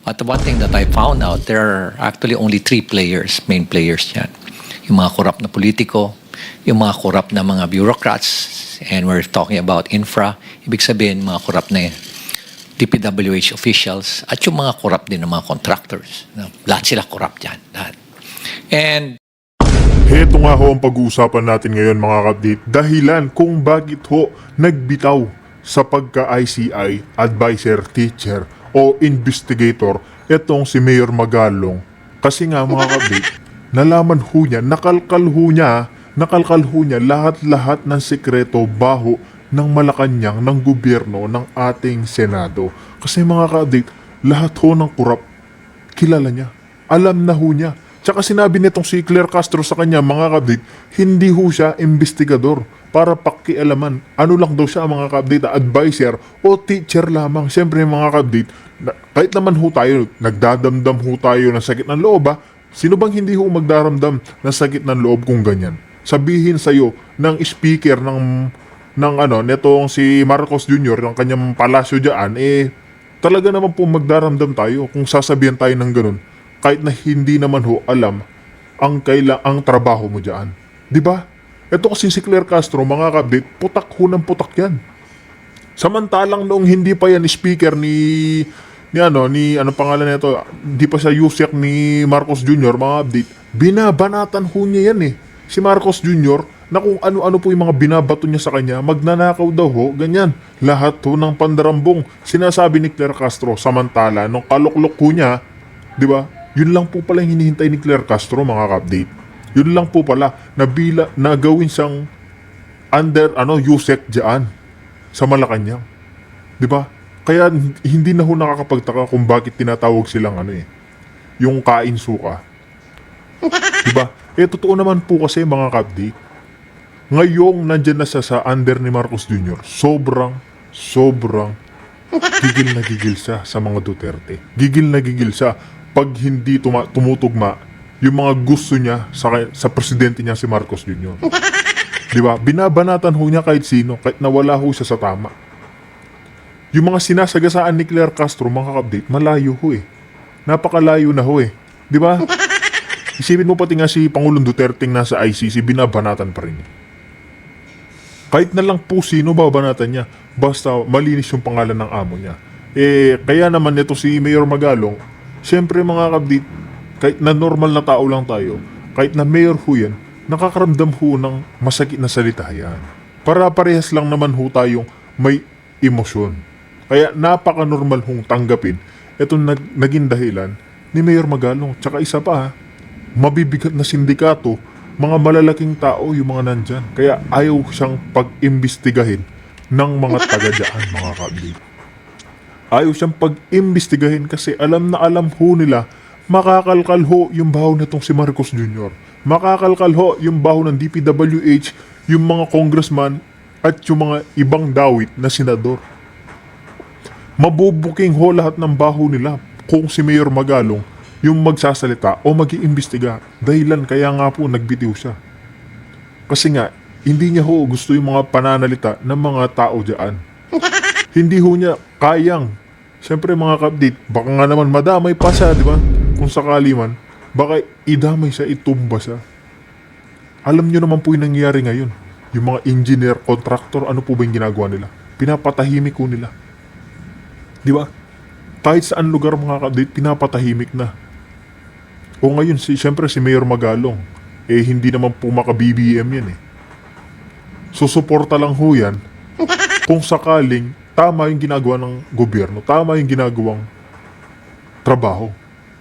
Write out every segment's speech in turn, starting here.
But the one thing that I found out, there are actually only three players, main players yan. Yung mga korap na politiko, yung mga korap na mga bureaucrats, and we're talking about infra, ibig sabihin mga korap na DPWH officials, at yung mga korap din ng mga contractors. No? Lahat sila korap dyan. Lahat. And Heto nga ho ang pag-uusapan natin ngayon mga kapdit. Dahilan kung bakit ho nagbitaw sa pagka-ICI, advisor, teacher o investigator itong si Mayor Magalong. Kasi nga mga kapdit, nalaman ho niya, nakalkal ho niya lahat-lahat ng sekreto baho ng Malacanang ng gobyerno ng ating Senado. Kasi mga kapdit, lahat ho ng kurap kilala niya. Alam na ho niya. Tsaka sinabi nitong si Claire Castro sa kanya, mga kabdit, hindi ho siya investigador para pakialaman. Ano lang daw siya, mga kabdit, advisor o teacher lamang. Siyempre, mga kabdit, kahit naman ho tayo, nagdadamdam ho tayo ng sakit ng loob, sino bang hindi ho magdaramdam ng sakit ng loob kung ganyan? Sabihin sa'yo ng speaker netong si Marcos Jr., ng kanyang palasyo dyan, talaga naman po magdaramdam tayo kung sasabihan tayo ng ganun. Kahit na hindi naman ho alam ang trabaho mo diyan. 'Di ba? Ito kasi si Claire Castro, mga kabdit, putak ho ng putak 'yan. Samantalang noong hindi pa yan speaker ni ano pangalan nito, hindi pa siya Yusek ni Marcos Jr., mga kabdit, binabanatan ho niya yan si Marcos Jr. na kung ano-ano po yung mga binabato niya sa kanya, magnanakaw daw ho, ganyan. Lahat ho ng pandarambong sinasabi ni Claire Castro, samantala nung kaluklok ho niya, 'di ba? Yun lang po pala yung hinihintay ni Claire Castro, mga ka-update. Yun lang po pala na gawin siyang Yusek dyan sa Malacanang. 'Di ba? Kaya hindi na ho nakakapagtaka kung bakit tinatawag silang yung kain suka. 'Di ba? Totoo naman po kasi, mga ka-update. Ngayong nandyan na siya sa under ni Marcos Jr., sobrang gigil na gigil siya sa mga Duterte. Gigil na gigil siya pag hindi tumutugma yung mga gusto niya sa presidente niya si Marcos Jr. Di ba? Binabanatan ho niya kahit sino, kahit nawala ho siya sa tama. Yung mga sinasagasaan ni Claire Castro, mga ka-update, malayo ho Napakalayo na ho Di ba? Isipin mo pati nga si Pangulong Duterte nasa ICC, binabanatan pa rin. Kahit na lang po sino babanatan niya, basta malinis yung pangalan ng amo niya. Kaya naman ito si Mayor Magalong, siyempre mga kabdit, kahit na normal na tao lang tayo, kahit na mayor ho yan, nakakaramdam ho ng masakit na salita yan. Para parehas lang naman ho tayong may emosyon. Kaya napaka-normal hong tanggapin itong naging dahilan ni Mayor Magalong. Tsaka isa pa, mabibigat na sindikato, mga malalaking tao yung mga nandyan. Kaya ayaw siyang pag-imbestigahin ng mga taga-dyan, mga kabdit. Ayaw siyang pag-imbestigahin kasi alam na alam ho nila, makakalkal ho yung baho nitong si Marcos Jr. Makakalkal ho yung baho ng DPWH, yung mga congressman at yung mga ibang dawit na senador. Mabubuking ho lahat ng baho nila kung si Mayor Magalong yung magsasalita o mag-iimbestiga. Dahilan kaya nga po nagbitiw siya. Kasi nga, hindi niya ho gusto yung mga pananalita ng mga tao dyan. Hindi ho niya kayang. Siyempre, mga kapdit, baka nga naman madamay pa siya, di ba? Kung sakali man, baka idamay siya, itumba siya. Alam niyo naman po yung nangyayari ngayon. Yung mga engineer, contractor, ano po ba yung ginagawa nila? Pinapatahimik ko nila. Di ba? Kahit saan lugar, mga kapdit, pinapatahimik na. O ngayon, siyempre si Mayor Magalong, hindi naman po maka-BBM yan Susuporta lang ho yan kung sakaling tama yung ginagawa ng gobyerno, tama yung ginagawang trabaho.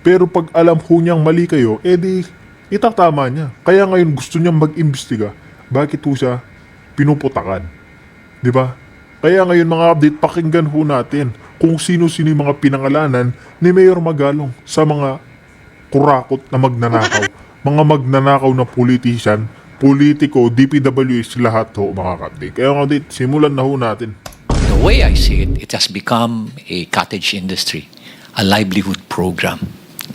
Pero pag alam ho niyang mali kayo, itatama niya. Kaya ngayon gusto niyang mag-imbestiga. Bakit ho siya pinuputakan? Di ba? Kaya ngayon, mga update, pakinggan ho natin kung sino-sino yung mga pinangalanan ni Mayor Magalong sa mga kurakot na magnanakaw. Mga magnanakaw na politician, politiko, DPWH, lahat ho, mga update. Kaya mga update, simulan na ho natin. the way I see it, it has become a cottage industry, a livelihood program.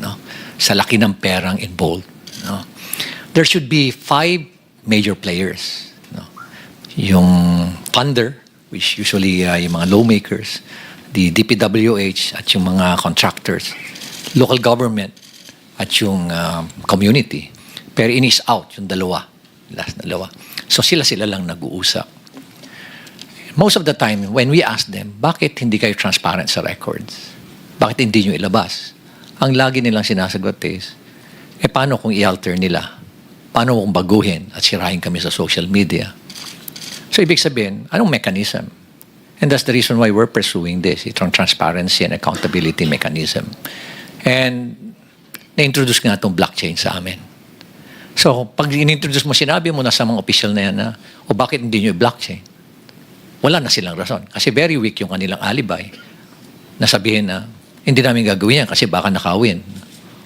No? Sa laki ng perang involved. No? There should be 5 major players. No? Yung funder, which usually yung mga lawmakers, the DPWH at yung mga contractors, local government at yung community. Pero in is out yung last dalawa. So sila lang nag-uusap. Most of the time, when we ask them, bakit hindi kayo transparent sa records? Bakit hindi nyo ilabas? Ang lagi nilang sinasagot is, paano kung i-alter nila? Paano kung baguhin at sirahin kami sa social media? So ibig sabihin, anong mechanism? And that's the reason why we're pursuing this, itong transparency and accountability mechanism. And na-introduce nga itong blockchain sa amin. So pag in-introduce mo, sinabi mo na sa mga official na yan na, o bakit hindi nyo i-blockchain? Wala na silang rason. Kasi very weak yung kanilang alibay na sabihin na, hindi namin gagawin yan kasi baka nakawin.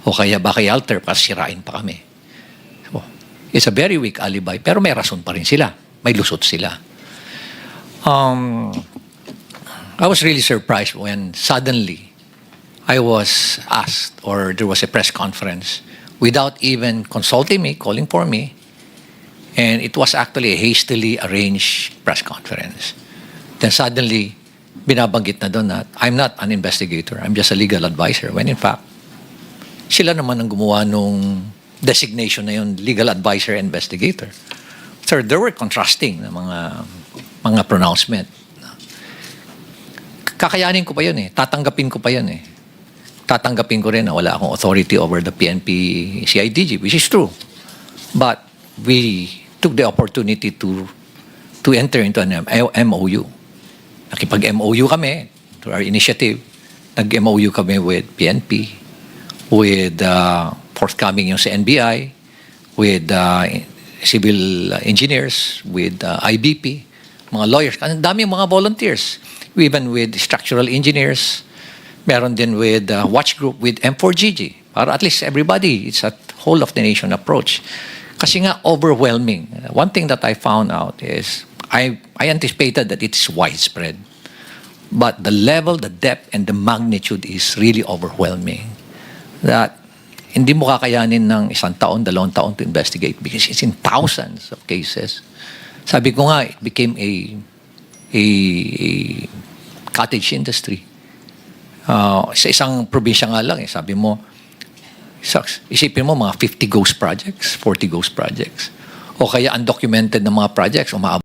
O kaya baka i-alter kasi sirain pa kami. So, it's a very weak alibi, pero may rason pa rin sila. May lusot sila. I was really surprised when suddenly I was asked, or there was a press conference without even consulting me, calling for me, and it was actually a hastily arranged press conference. Then suddenly, binabanggit na doon na I'm not an investigator, I'm just a legal advisor, when in fact, sila naman ang gumawa nung designation na yun, legal advisor investigator. So there were contrasting na mga pronouncement. Kakayanin ko pa yun eh. Tatanggapin ko pa yun eh. Tatanggapin ko rin na wala akong authority over the PNP CIDG, which is true. But we took the opportunity to enter into an MOU. Nakipag-MOU kami to our initiative. Nag-MOU kami with PNP, with forthcoming yung sa NBI, with civil engineers, with IBP, mga lawyers. Ang dami mga volunteers. Even with structural engineers, meron din with watch group with M4GG. Para at least everybody, it's a whole of the nation approach. Kasi nga overwhelming. One thing that I found out is, I anticipated that it's widespread. But the level, the depth, and the magnitude is really overwhelming. That hindi mo kakayanin ng 1 taon, 2 taon to investigate because it's in thousands of cases. Sabi ko nga, it became a cottage industry. Sa isang probinsya nga lang, sabi mo, isipin mo mga 50 ghost projects, 40 ghost projects. O kaya undocumented na mga projects, umaabot.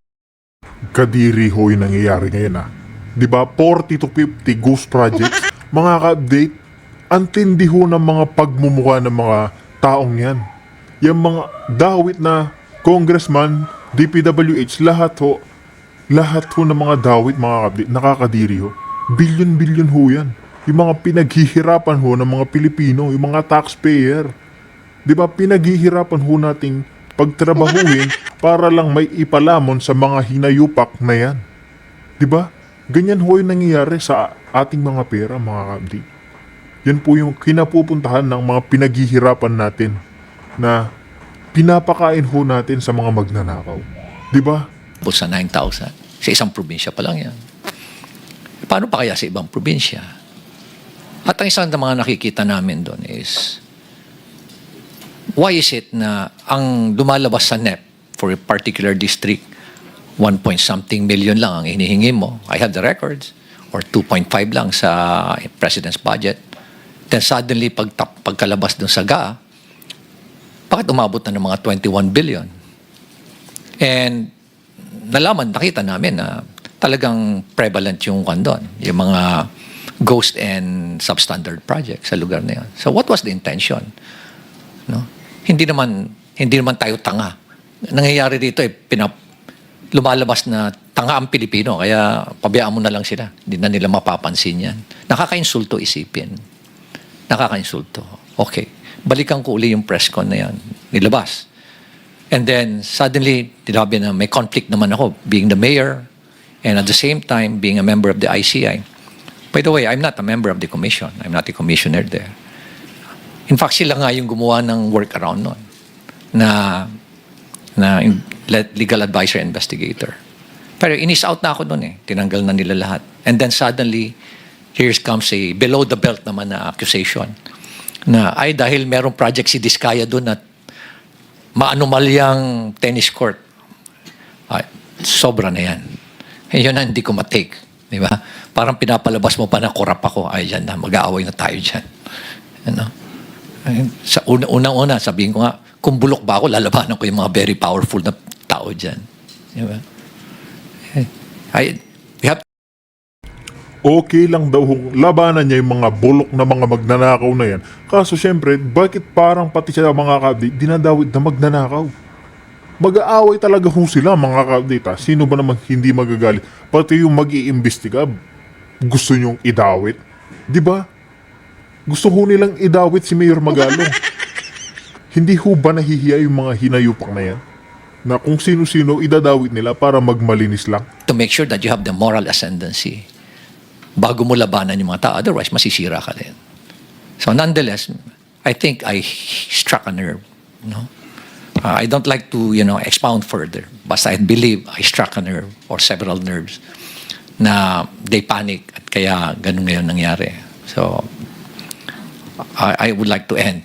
Kadiri ho yung nangyayari ngayon Di ba? 40 to 50 ghost projects. Mga ka-update, antindi ho ng mga pagmumukha ng mga taong yan. Yung mga dawit na congressman, DPWH, lahat ho ng mga dawit, mga ka-update, nakakadiri ho. Billion ho yan. Yung mga pinaghihirapan ho ng mga Pilipino, yung mga taxpayer. Di ba? Pinaghihirapan ho nating pagtrabahuin para lang may ipalamon sa mga hinayupak na yan. Di ba? Ganyan ho yung nangyayari sa ating mga pera, mga kabdi. Yan po yung kinapupuntahan ng mga pinaghihirapan natin na pinapakain ho natin sa mga magnanakaw. Di ba? Sa 9,000. Sa isang probinsya pa lang yan. Paano pa kaya sa ibang probinsya? At ang isang mga nakikita namin doon is, why is it na ang lumalabas sa NEP for a particular district, 1-point-something million lang ang hinihingi mo. I have the records. Or 2.5 lang sa President's budget. Then suddenly, pagkalabas dun sa GA, bakit umabot na ng mga 21 billion? And nakita namin na talagang prevalent yung kandon, yung mga ghost and substandard projects sa lugar na yun. So what was the intention? No? Hindi naman tayo tanga. Nangyayari dito lumalabas na tanga ang Pilipino, kaya pabayaan mo na lang sila. Hindi na nila mapapansin yan. Nakakainsulto isipin. Nakakainsulto. Okay. Balikan ko uli yung press con na yan. Nilabas. And then, suddenly, tinabi na may conflict naman ako being the mayor and at the same time being a member of the ICI. By the way, I'm not a member of the commission. I'm not a commissioner there. In fact, sila nga yung gumawa ng workaround nun na legal advisor investigator. Pero in-is out na ako nun Tinanggal na nila lahat. And then suddenly, here comes a below the belt naman na accusation na dahil merong project si Diskaya doon at maanumalyang tennis court. Sobra na yan. Yun na hindi ko matake. Di ba? Parang pinapalabas mo pa na korap ako. Ay, yan na, mag-aaway na tayo dyan. Ano? Ay, sa unang-una, sabihin ko nga, kung bulok ba ako, lalabanan ko yung mga very powerful na tao dyan. Di ba? We have Okay lang daw hong labanan niya yung mga bulok na mga magnanakaw na yan. Kaso syempre, bakit parang pati siya mga ka-update, dinadawit na magnanakaw? Mag-aaway talaga ho sila mga ka-update ha. Sino ba naman hindi magagalit? Pati yung mag-iimbestiga, gusto nyong idawit. Di ba? Gusto ho nilang idawit si Mayor Magalong. Hindi ho ba nahihiya yung mga hinayupak na yan? Na kung sino-sino idadawit nila para magmalinis lang? to make sure that you have the moral ascendancy bago mo labanan yung mga tao. Otherwise, masisira ka din. So nonetheless, I think I struck a nerve. No? I don't like to, expound further. Basta I believe I struck a nerve or several nerves na they panic at kaya ganun ngayon nangyari. So, I would like to end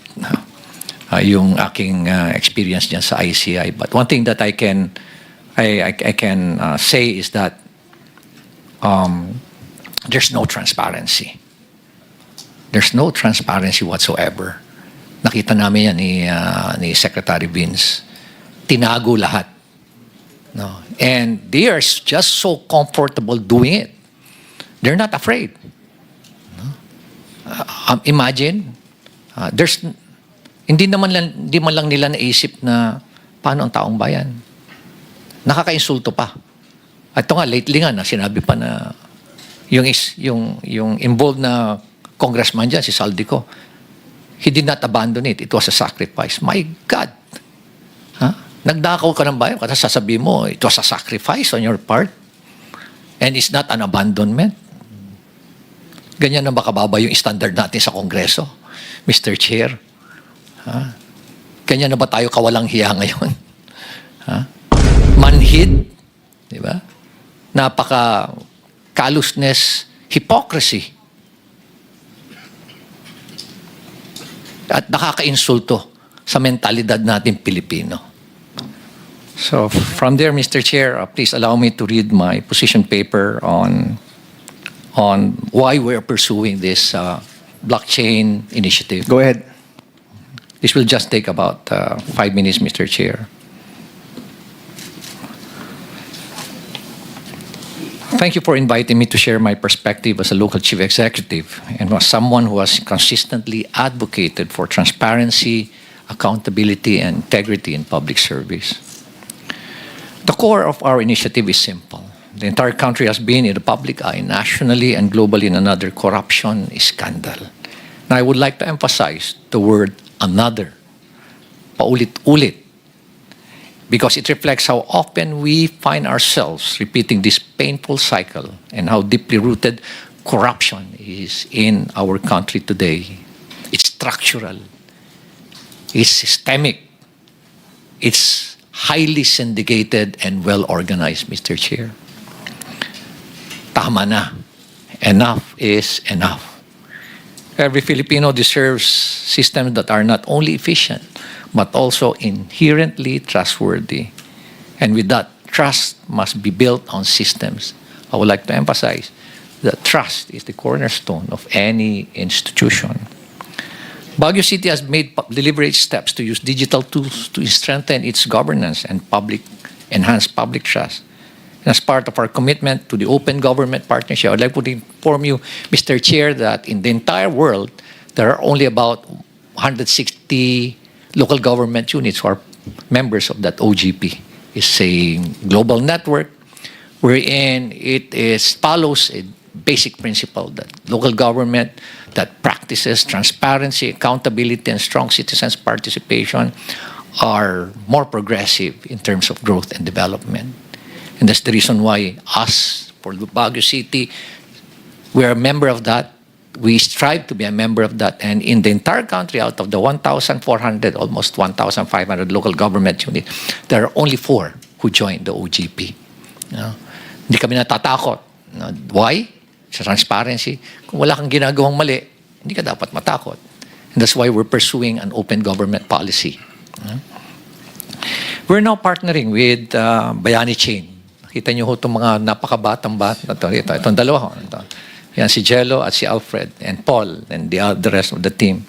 yung aking experience dyan sa ICI. But one thing that I can say is that there's no transparency. There's no transparency whatsoever. Nakita namin yan ni Secretary Vince. Tinago lahat. No? And they are just so comfortable doing it. They're not afraid. No? Imagine, hindi man lang nila naisip na paano ang taong bayan. Nakakainsulto pa. At ito nga, lately nga, sinabi pa na yung involved na congressman dyan, si Saldico, he did not abandon it. It was a sacrifice. My God! Huh? Nagdakaw ka ng bayan, kasi sasabihin mo, it was a sacrifice on your part. And it's not an abandonment. Ganyan na ba kababa yung standard natin sa Kongreso, Mr. Chair? Huh? Ganyan na ba tayo kawalang hiya ngayon? Huh? Manhid, di ba? Napaka callousness, hypocrisy. At nakakainsulto sa mentalidad natin Pilipino. So from there, Mr. Chair, please allow me to read my position paper on why we're pursuing this blockchain initiative. Go ahead. This will just take about 5 minutes, Mr. Chair. Thank you for inviting me to share my perspective as a local chief executive and as someone who has consistently advocated for transparency, accountability, and integrity in public service. The core of our initiative is simple. The entire country has been in the public eye, nationally and globally, in another corruption scandal. Now, I would like to emphasize the word another, paulit-ulit, because it reflects how often we find ourselves repeating this painful cycle and how deeply rooted corruption is in our country today. It's structural, it's systemic, it's highly syndicated and well-organized, Mr. Chair. Tama na. Enough is enough. Every Filipino deserves systems that are not only efficient, but also inherently trustworthy. And with that, trust must be built on systems. I would like to emphasize that trust is the cornerstone of any institution. Baguio City has made deliberate steps to use digital tools to strengthen its governance and enhance public trust. And as part of our commitment to the Open Government Partnership, I would like to inform you, Mr. Chair, that in the entire world, there are only about 160 local government units who are members of that OGP. It's a global network wherein follows a basic principle that local government that practices transparency, accountability, and strong citizens' participation are more progressive in terms of growth and development. And that's the reason why us, for Baguio City, we are a member of that. We strive to be a member of that. And in the entire country, out of the 1,400, almost 1,500 local government units, there are only 4 who joined the OGP. Hindi kami natatakot. Why? Sa transparency. Kung wala kang ginagawang mali, hindi ka dapat matakot. And that's why we're pursuing an open government policy. We're now partnering with Bayani Chain. Kita niyo ho itong mga napakabatang bata. Itong dalawa ho. Yan si Jello at si Alfred and Paul and the rest of the team.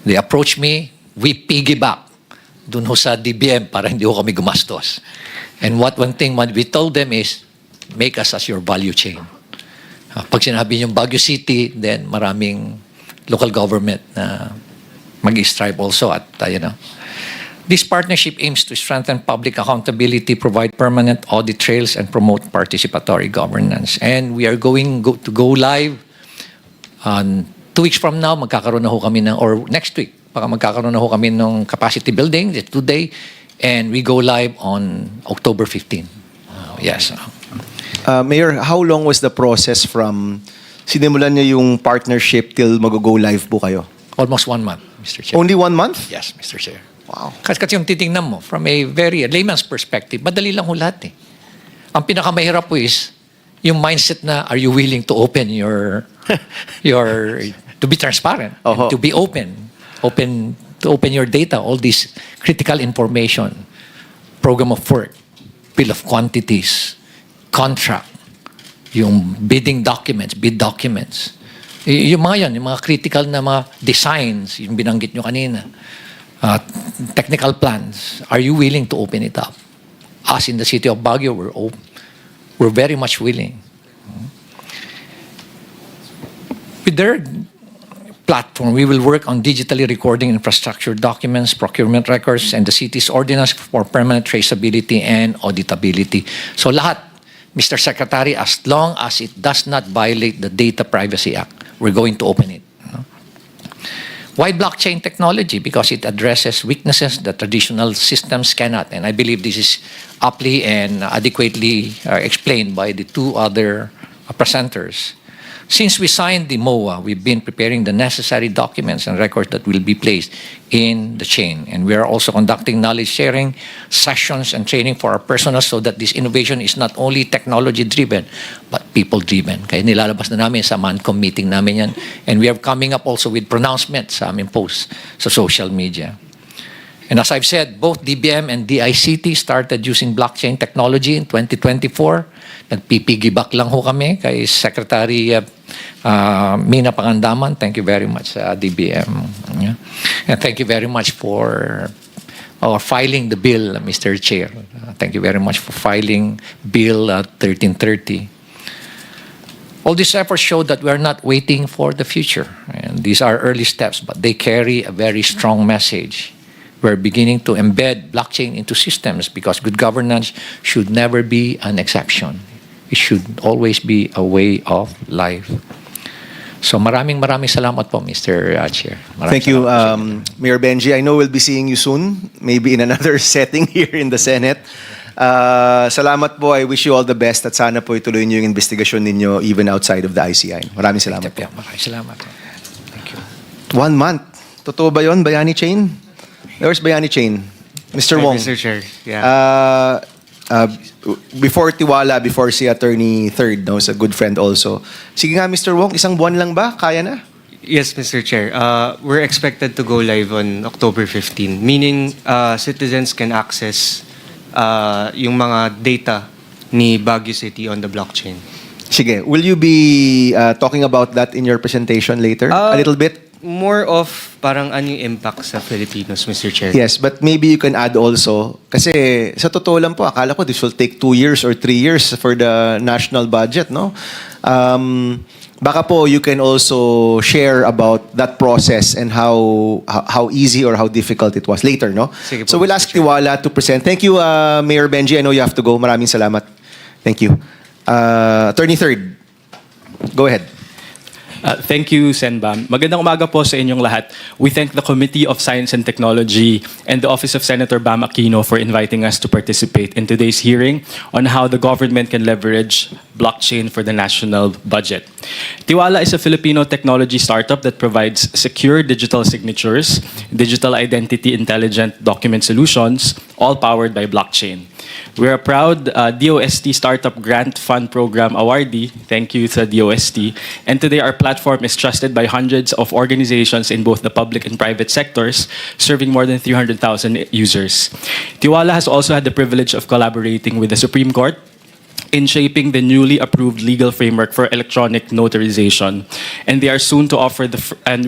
They approach me, we piggyback dun ho sa DBM para hindi ho kami gumastos. And one thing we told them is, make us as your value chain. Pag sinabi yung Baguio City, then maraming local government na mag-strive also at, This partnership aims to strengthen public accountability, provide permanent audit trails, and promote participatory governance. And we are to go live on 2 weeks from now. Magkakaroon na ho kami or next week, magkakaroon na ho kami ng capacity building today, and we go live on October 15. Yes. Mayor, how long was the process from sinimulan niyo yung partnership till mag-go live po kayo? Almost 1 month, Mr. Chair. Only 1 month? Yes, Mr. Chair. Wow. Kasi yung titingnan mo, from a very layman's perspective, madali lang ho lahat eh. Ang pinakamahirap po is, yung mindset na, are you willing to open to be transparent, Oho. to be to open your data, all this critical information, program of work, bill of quantities, contract, yung bidding documents, bid documents. Yung mga yan, yung mga critical na mga designs, yung binanggit nyo kanina, technical plans, are you willing to open it up? Us in the city of Baguio, we're very much willing. With their platform, we will work on digitally recording infrastructure documents, procurement records, and the city's ordinance for permanent traceability and auditability. So lahat, Mr. Secretary, as long as it does not violate the Data Privacy Act, we're going to open it. Why blockchain technology? Because it addresses weaknesses that traditional systems cannot. And I believe this is aptly and adequately explained by the 2 other presenters. Since we signed the MOA, we've been preparing the necessary documents and records that will be placed in the chain. And we are also conducting knowledge sharing sessions and training for our personnel so that this innovation is not only technology-driven, but people-driven. Kaya nilalabas na namin sa MANCOM meeting namin yan. And we are coming up also with pronouncements sa aming posts sa social media. And as I've said, both DBM and DICT started using blockchain technology in 2024. Nagpipigibak lang ho kami kay Secretary Mina Pangandaman. Thank you very much, DBM. Yeah. And thank you very much for filing the bill, Mr. Chair. Thank you very much for filing Bill 1330. All these efforts show that we are not waiting for the future. And these are early steps, but they carry a very strong message. We're beginning to embed blockchain into systems because good governance should never be an exception. It should always be a way of life. So maraming salamat po, Mr. Chair. Thank you, Mayor Benji. I know we'll be seeing you soon, maybe in another setting here in the Senate. Salamat po. I wish you all the best at sana po ituloy niyo yung investigasyon ninyo even outside of the ICI. Maraming salamat po. Maraming salamat. Thank you. 1 month. Totoo ba yun, Bayani Chain? Where's Bayani Chain? Mr. Hi, Wong. Mr. Chair. Yeah. Before Tiwala, before si Attorney Third, no, sa good friend also. Sige nga, Mr. Wong, 1 buwan lang ba? Kaya na? Yes, Mr. Chair. We're expected to go live on October 15, meaning citizens can access yung mga data ni Baguio City on the blockchain. Sige, will you be talking about that in your presentation later? A little bit? More of parang ano yung impact sa Filipinos, Mr. Chair. Yes, but maybe you can add also, kasi sa totoo lang po, akala ko this will take 2 years or 3 years for the national budget, no? Baka po you can also share about that process and how easy or how difficult it was later, no? Sige po, So we'll Mr. ask Chair. Tiwala to present. Thank you, Mayor Benji. I know you have to go. Maraming salamat. Thank you. Attorney Third, go ahead. Thank you, Senbam. Magandang umaga po sa inyong lahat. We thank the Committee of Science and Technology and the Office of Senator Bam Aquino for inviting us to participate in today's hearing on how the government can leverage blockchain for the national budget. Tiwala is a Filipino technology startup that provides secure digital signatures, digital identity intelligent document solutions, all powered by blockchain. We're a proud DOST Startup Grant Fund Program awardee. Thank you to DOST. And today our platform is trusted by hundreds of organizations in both the public and private sectors, serving more than 300,000 users. Tiwala has also had the privilege of collaborating with the Supreme Court, in shaping the newly approved legal framework for electronic notarization, and they are soon to offer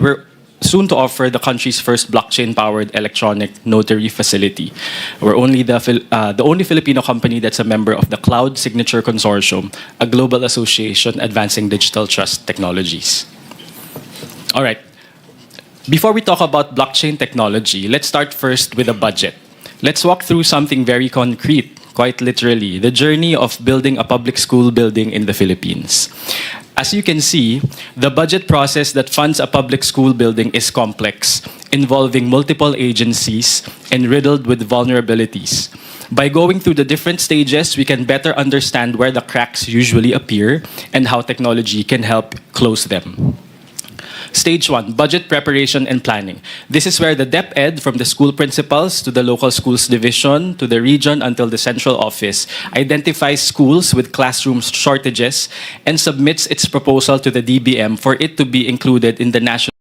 we're soon to offer the country's first blockchain-powered electronic notary facility. We're only the only Filipino company that's a member of the Cloud Signature Consortium, a global association advancing digital trust technologies. All right. Before we talk about blockchain technology, let's start first with a budget. Let's walk through something very concrete, quite literally, the journey of building a public school building in the Philippines. As you can see, the budget process that funds a public school building is complex, involving multiple agencies and riddled with vulnerabilities. By going through the different stages, we can better understand where the cracks usually appear and how technology can help close them. Stage 1, budget preparation and planning. This is where the DepEd, from the school principals to the local schools division to the region until the central office, identifies schools with classroom shortages and submits its proposal to the DBM for it to be included in the national